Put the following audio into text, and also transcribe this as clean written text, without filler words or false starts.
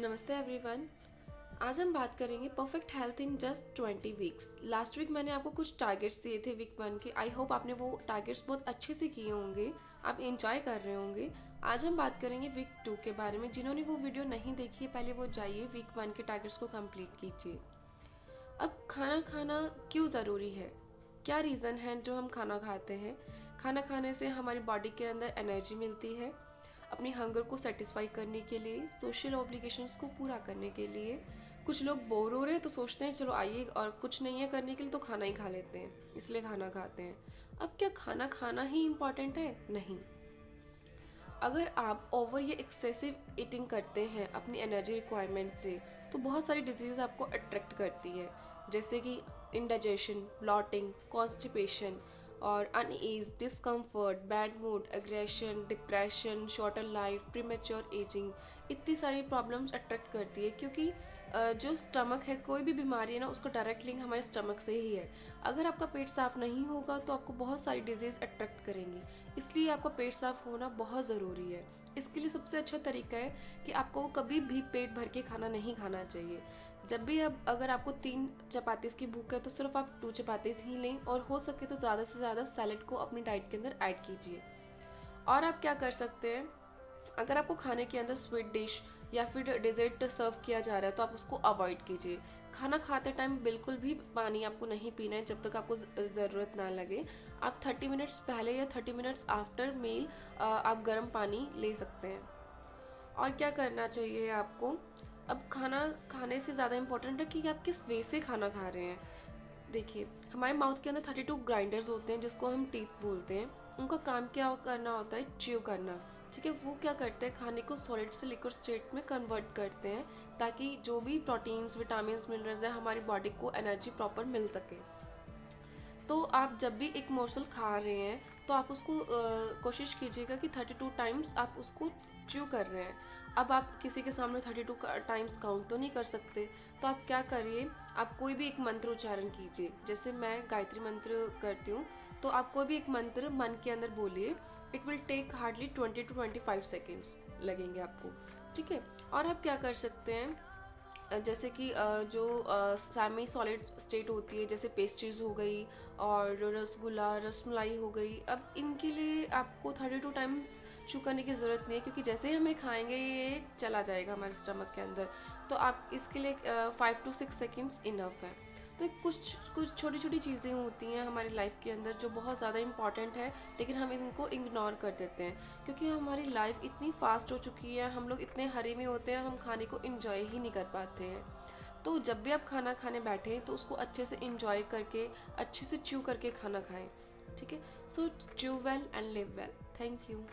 नमस्ते एवरीवन। आज हम बात करेंगे perfect health in just 20 weeks. Last week मैंने आपको कुछ टारगेट्स दिए थे वीक 1 के। आई होप आपने वो टारगेट्स बहुत अच्छे से किए होंगे, आप एंजॉय कर रहे होंगे। आज हम बात करेंगे वीक 2 के बारे में। जिन्होंने वो वीडियो नहीं देखी है, पहले वो जाइए वीक 1 के टारगेट्स को कंप्लीट कीजिए। अब खाना खाना क्यों ज़रूरी है? क्या रीज़न है जो हम खाना खाते हैं? खाना खाने से हमारी बॉडी के अंदर एनर्जी मिलती है, अपनी हंगर को सेटिस्फाई करने के लिए, सोशल ऑब्लिगेशंस को पूरा करने के लिए। कुछ लोग बोर हो रहे हैं तो सोचते हैं चलो आइए, और कुछ नहीं है करने के लिए तो खाना ही खा लेते हैं, इसलिए खाना खाते हैं। अब क्या खाना खाना ही इम्पॉर्टेंट है? नहीं। अगर आप ओवर या एक्सेसिव ईटिंग करते हैं अपनी एनर्जी रिक्वायरमेंट से, तो बहुत सारी डिजीज़ आपको अट्रैक्ट करती है, जैसे कि इंडाइजेशन, ब्लॉटिंग, कॉन्स्टिपेशन और unease, discomfort, bad mood, aggression, depression, shorter life, premature ageing. इतनी सारी प्रॉब्लम्स अट्रैक्ट करती है, क्योंकि जो स्टमक है, कोई भी बीमारी है ना, उसका डायरेक्ट लिंक हमारे स्टमक से ही है। अगर आपका पेट साफ नहीं होगा तो आपको बहुत सारी डिजीज़ अट्रैक्ट करेंगी, इसलिए आपका पेट साफ होना बहुत ज़रूरी है। इसके लिए सबसे अच्छा तरीका है कि आपको कभी भी पेट भर के खाना नहीं खाना चाहिए। जब भी अब अगर आपको 3 चपातीस की भूख है तो सिर्फ आप 2 चपातीस ही लें, और हो सके तो ज़्यादा से ज़्यादा सैलेड को अपनी डाइट के अंदर ऐड कीजिए। और आप क्या कर सकते हैं, अगर आपको खाने के अंदर स्वीट डिश या फिर डेजर्ट सर्व किया जा रहा है तो आप उसको अवॉइड कीजिए। खाना खाते टाइम बिल्कुल भी पानी आपको नहीं पीना है जब तक आपको ज़रूरत ना लगे। आप 30 मिनट्स पहले या 30 मिनट्स आफ्टर मील आप गर्म पानी ले सकते हैं। और क्या करना चाहिए आपको, अब खाना खाने से ज़्यादा इम्पोर्टेंट है कि आप किस वे से खाना खा रहे हैं। देखिए, हमारे माउथ के अंदर 32 ग्राइंडर्स होते हैं जिसको हम टीथ बोलते हैं। उनका काम क्या करना होता है? च्यू करना। ठीक है, वो क्या करते हैं, खाने को सॉलिड से लिक्विड स्टेट में कन्वर्ट करते हैं, ताकि जो भी प्रोटीन्स, विटामिन्स, मिनरल्स है, हमारी बॉडी को एनर्जी प्रॉपर मिल सके। तो आप जब भी एक मोर्सल खा रहे हैं तो आप उसको कोशिश कीजिएगा कि 32 टाइम्स आप उसको च्यू कर रहे हैं। अब आप किसी के सामने 32 टाइम्स काउंट तो नहीं कर सकते, तो आप क्या करिए, आप कोई भी एक मंत्र उच्चारण कीजिए। जैसे मैं गायत्री मंत्र करती हूँ, तो आप कोई भी एक मंत्र मन के अंदर बोलिए। It will take hardly 20 to 25 seconds लगेंगे आपको। ठीक है, और आप क्या कर सकते हैं, जैसे कि जो सेमी सॉलिड स्टेट होती है, जैसे पेस्ट्रीज हो गई और रसगुल्ला, रसमलाई हो गई। अब इनके लिए आपको 32 टाइम्स चू करने की ज़रूरत नहीं है, क्योंकि जैसे ही हमें खाएंगे ये चला जाएगा हमारे स्टमक के अंदर। तो आप इसके लिए 5 to 6 सेकेंड्स इनफ है। तो कुछ छोटी छोटी चीज़ें होती हैं हमारी लाइफ के अंदर जो बहुत ज़्यादा इंपॉर्टेंट है, लेकिन हम इनको इग्नोर कर देते हैं, क्योंकि हमारी लाइफ इतनी फास्ट हो चुकी है, हम लोग इतने हरी में होते हैं, हम खाने को इंजॉय ही नहीं कर पाते हैं। तो जब भी आप खाना खाने बैठें तो उसको अच्छे से इंजॉय करके, अच्छे से च्यू करके खाना खाएं। ठीक है, so chew well and live well. Thank you.